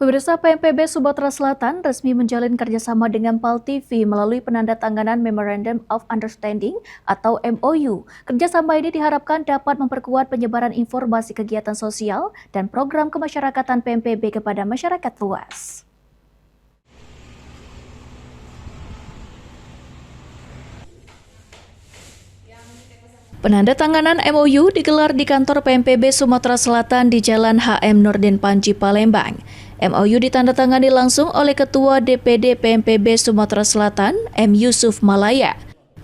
Pemirsa, PMPB Sumatera Selatan resmi menjalin kerjasama dengan PAL TV melalui penandatanganan Memorandum of Understanding atau MOU. Kerjasama ini diharapkan dapat memperkuat penyebaran informasi kegiatan sosial dan program kemasyarakatan PMPB kepada masyarakat luas. Penandatanganan MOU digelar di kantor PMPB Sumatera Selatan di Jalan HM Nurdin Panji, Palembang. MOU ditandatangani langsung oleh Ketua DPD PMPB Sumatera Selatan, M. Yusuf Malaya.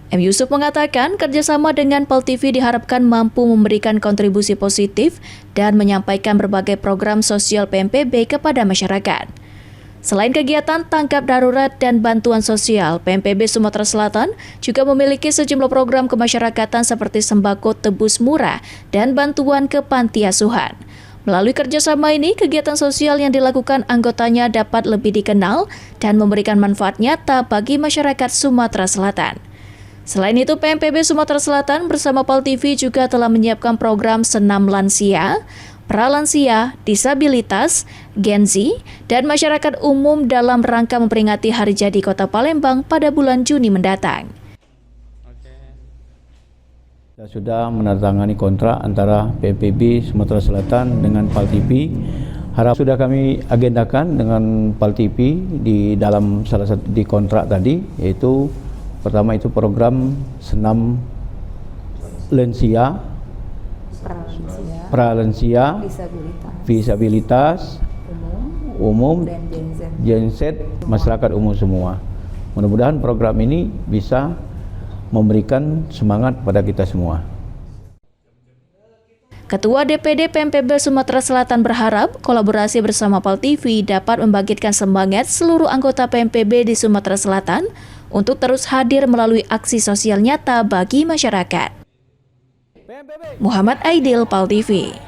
M. Yusuf mengatakan kerjasama dengan PAL TV diharapkan mampu memberikan kontribusi positif dan menyampaikan berbagai program sosial PMPB kepada masyarakat. Selain kegiatan tangkap darurat dan bantuan sosial, PMPB Sumatera Selatan juga memiliki sejumlah program kemasyarakatan seperti sembako tebus murah dan bantuan ke panti asuhan. Melalui kerjasama ini, kegiatan sosial yang dilakukan anggotanya dapat lebih dikenal dan memberikan manfaat nyata bagi masyarakat Sumatera Selatan. Selain itu, PMPB Sumatera Selatan bersama PAL TV juga telah menyiapkan program senam lansia, pralansia, disabilitas, Gen Z, dan masyarakat umum dalam rangka memperingati Hari Jadi Kota Palembang pada bulan Juni mendatang. Sudah menandatangani kontrak antara PMPB Sumatera Selatan dengan PAL TV. Sudah kami agendakan dengan PAL TV di dalam salah satu di kontrak tadi, yaitu pertama itu program senam lansia, pralansia, disabilitas, umum, Gen Z, masyarakat umum semua. Mudah-mudahan program ini bisa memberikan semangat pada kita semua. Ketua DPD PMPB Sumatera Selatan berharap kolaborasi bersama PAL TV dapat membangkitkan semangat seluruh anggota PMPB di Sumatera Selatan untuk terus hadir melalui aksi sosial nyata bagi masyarakat. Muhammad Aidil, PAL TV.